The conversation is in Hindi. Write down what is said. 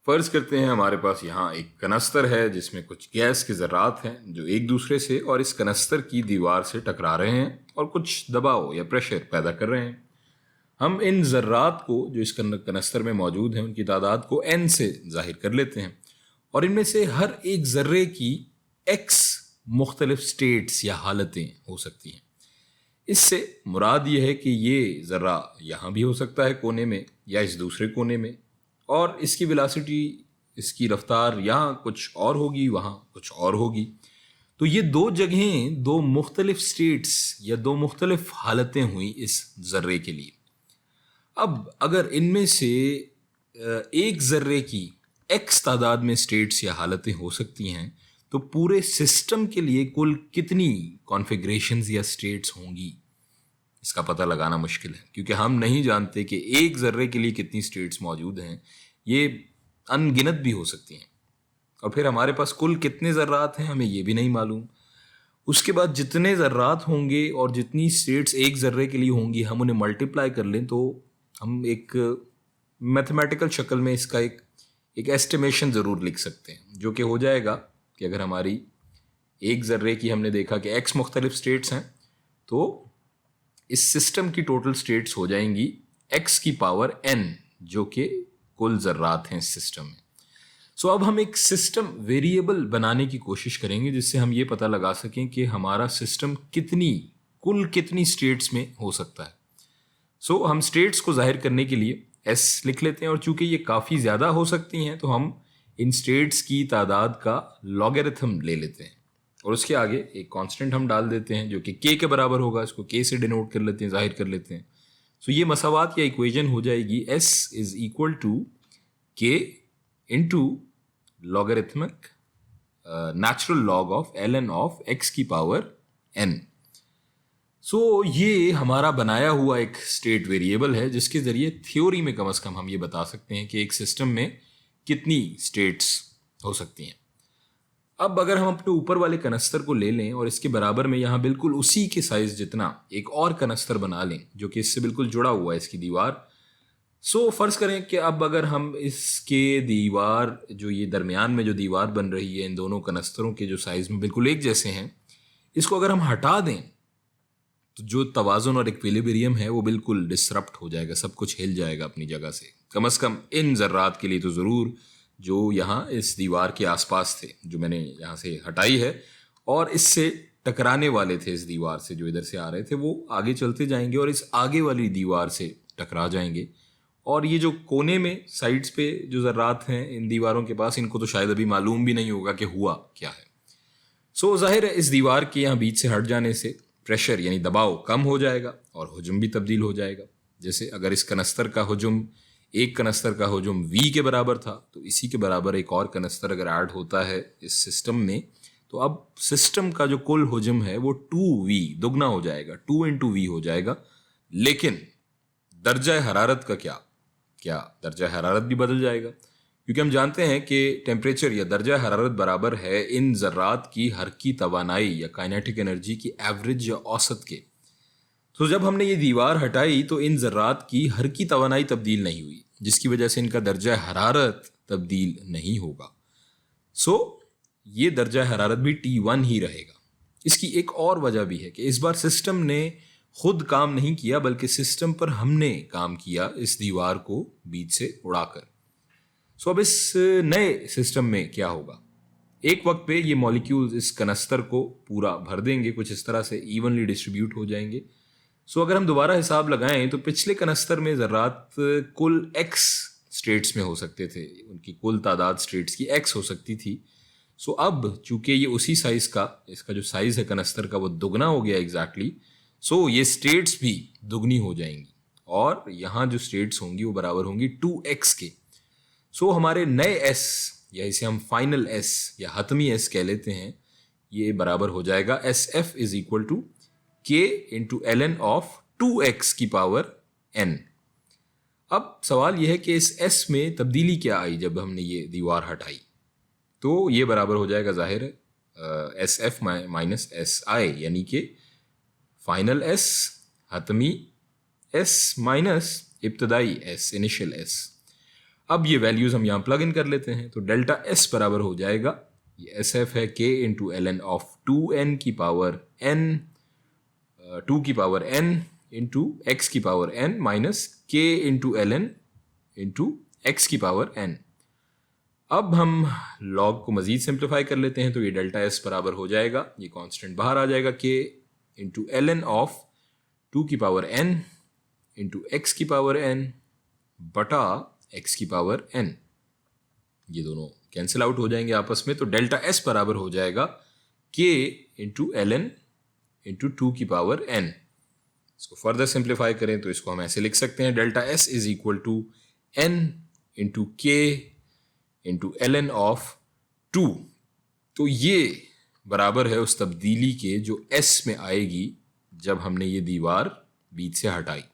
फर्ज करते हैं हमारे पास यहाँ एक कनस्तर है जिसमें कुछ गैस के ज़र्रात हैं जो एक दूसरे से और इस कनस्तर की दीवार से टकरा रहे हैं और कुछ दबाव या प्रेशर पैदा कर रहे हैं। हम इन ज़र्रात को जो इस कनस्तर में मौजूद हैं उनकी तादाद को n से जाहिर कर लेते हैं और इनमें से हर एक ज़र्रे की x मुख्तलिफ स्टेट्स या हालतें हो सकती हैं। इससे मुराद ये है कि ये ज़र्रा यहाँ भी हो सकता है कोने में या इस दूसरे कोने में, और इसकी वेलोसिटी, इसकी रफ्तार यहाँ कुछ और होगी, वहाँ कुछ और होगी। तो ये दो जगहें, दो मुख्तलिफ स्टेट्स या दो मुख्तलिफ हालतें हुई इस ज़र्रे के लिए। अब अगर इनमें से एक ज़र्रे की x तादाद में स्टेट्स या हालतें हो सकती हैं तो पूरे सिस्टम के लिए कुल कितनी कॉन्फ़िगरेशंस या स्टेट्स होंगी इसका पता लगाना मुश्किल है, क्योंकि हम नहीं जानते कि एक ज़र्रे के लिए कितनी स्टेट्स मौजूद हैं। ये अनगिनत भी हो सकती हैं और फिर हमारे पास कुल कितने ज़र्रात हैं हमें ये भी नहीं मालूम। उसके बाद जितने ज़र्रात होंगे और जितनी स्टेट्स एक ज़र्रे के लिए होंगी हम उन्हें मल्टीप्लाई कर लें तो हम एक मैथमेटिकल शक्ल में इसका एक एस्टिमेशन ज़रूर लिख सकते हैं, जो कि हो जाएगा कि अगर हमारी एक ज़र्रे की हमने देखा कि x मुख्तलिफ स्टेट्स हैं तो इस सिस्टम की टोटल स्टेट्स हो जाएंगी x की पावर n, जो कि कुल ज़र्रात हैं इस सिस्टम में। सो अब हम एक सिस्टम वेरिएबल बनाने की कोशिश करेंगे जिससे हम ये पता लगा सकें कि हमारा सिस्टम कुल कितनी स्टेट्स में हो सकता है। सो हम स्टेट्स को जाहिर करने के लिए s लिख लेते हैं और चूंकि ये काफ़ी ज़्यादा हो सकती हैं तो हम इन स्टेट्स की तादाद का लॉगरिथम ले लेते हैं और उसके आगे एक कांस्टेंट हम डाल देते हैं जो कि k के बराबर होगा। इसको k से डिनोट कर लेते हैं, जाहिर कर लेते हैं। सो ये मसावात या इक्वेशन हो जाएगी s is equal to k into logarithmic natural log of ln of x की पावर n। सो ये हमारा बनाया हुआ एक स्टेट वेरिएबल है जिसके ज़रिए थ्योरी में कम से कम हम ये बता सकते हैं कि एक सिस्टम में कितनी स्टेट्स हो सकती हैं। अब अगर हम अपने ऊपर वाले कनस्तर को ले लें और इसके बराबर में यहाँ बिल्कुल उसी के साइज जितना एक और कनस्तर बना लें जो कि इससे बिल्कुल जुड़ा हुआ है इसकी दीवार। सो फर्ज करें कि अब अगर हम इसके दीवार, जो ये दरमियान में जो दीवार बन रही है इन दोनों कनस्तरों के जो साइज में बिल्कुल एक जैसे हैं, इसको अगर हम हटा दें तो जो तवाज़ुन और इक्विलिब्रियम है वो बिल्कुल डिसरप्ट हो जाएगा, सब कुछ हिल जाएगा अपनी जगह से। कम इन ज़र्रात के लिए तो ज़रूर जो यहाँ इस दीवार के आसपास थे, जो मैंने यहाँ से हटाई है और इससे टकराने वाले थे, इस दीवार से जो इधर से आ रहे थे वो आगे चलते जाएंगे और इस आगे वाली दीवार से टकरा जाएंगे। और ये जो कोने में साइड्स पे जो ज़र्रात हैं इन दीवारों के पास, इनको तो शायद अभी मालूम भी नहीं होगा कि हुआ क्या है। सो जाहिर है इस दीवार के यहाँ बीच से हट जाने से प्रेशर यानी दबाव कम हो जाएगा और हुजूम भी तब्दील हो जाएगा। जैसे अगर इस कनस्तर का हुजूम, एक कनस्तर का हुजूम v के बराबर था तो इसी के बराबर एक और कनस्तर अगर ऐड होता है इस सिस्टम में तो अब सिस्टम का जो कुल हुजूम है वो 2v दुगना हो जाएगा, 2 इंटू वी हो जाएगा। लेकिन दर्जा हरारत का क्या दर्जा हरारत भी बदल जाएगा, क्योंकि हम जानते हैं कि टेम्परेचर या दर्जा हरारत बराबर है इन ज़र्रात की हरकी तवानाई या काइनेटिक एनर्जी की एवरेज या औसत के। तो जब हमने ये दीवार हटाई तो इन ज़र्रात की हरकी तवानाई तब्दील नहीं हुई, जिसकी वजह से इनका दर्जा हरारत तब्दील नहीं होगा। सो ये दर्जा हरारत भी T1 ही रहेगा। इसकी एक और वजह भी है कि इस बार सिस्टम ने खुद काम नहीं किया बल्कि सिस्टम पर हमने काम किया इस दीवार को बीच से उड़ाकर। सो अब इस नए सिस्टम में क्या होगा, एक वक्त पे ये मॉलिक्यूल्स इस कनस्तर को पूरा भर देंगे, कुछ इस तरह से इवनली डिस्ट्रीब्यूट हो जाएंगे। सो अगर हम दोबारा हिसाब लगाएं तो पिछले कनस्तर में ज़र्रात कुल x स्टेट्स में हो सकते थे, उनकी कुल तादाद स्टेट्स की x हो सकती थी। सो अब चूंकि ये उसी साइज़ का, इसका जो साइज़ है कनस्तर का वो दुगना हो गया एग्जैक्टली, सो ये स्टेट्स भी दुगनी हो जाएंगी और यहाँ जो स्टेट्स होंगी वो बराबर होंगी 2x के। सो हमारे नए s या इसे हम फाइनल s या हतमी s कह लेते हैं, ये बराबर हो जाएगा SF is equal to k into ln of 2x की पावर n। अब सवाल यह है कि इस s में तब्दीली क्या आई जब हमने ये दीवार हटाई, तो ये बराबर हो जाएगा जाहिर है SF माइनस SI, यानी कि फाइनल s हतमी s माइनस इब्तदाई s इनिशियल s। अब ये वैल्यूज़ हम यहाँ प्लग इन कर लेते हैं, तो डेल्टा एस बराबर हो जाएगा, ये एस एफ है के into l n of 2n की पावर n 2 की पावर n इंटू एक्स की power n minus k into l n into x की पावर n। अब हम लॉग को मजीद सिंप्लीफाई कर लेते हैं, तो ये डेल्टा एस बराबर हो जाएगा, ये कांस्टेंट बाहर आ जाएगा, के इंटू एल एन ऑफ 2 की पावर n इंटू एक्स की पावर n बटा एक्स की पावर n। ये दोनों कैंसिल आउट हो जाएंगे आपस में, तो डेल्टा एस बराबर हो जाएगा के इंटू एल एन इंटू 2 की पावर n। इसको फर्दर सिंप्लीफाई करें तो इसको हम ऐसे लिख सकते हैं, delta s is equal to n into k into l n of 2। तो ये बराबर है उस तब्दीली के जो s में आएगी जब हमने ये दीवार बीच से हटाई।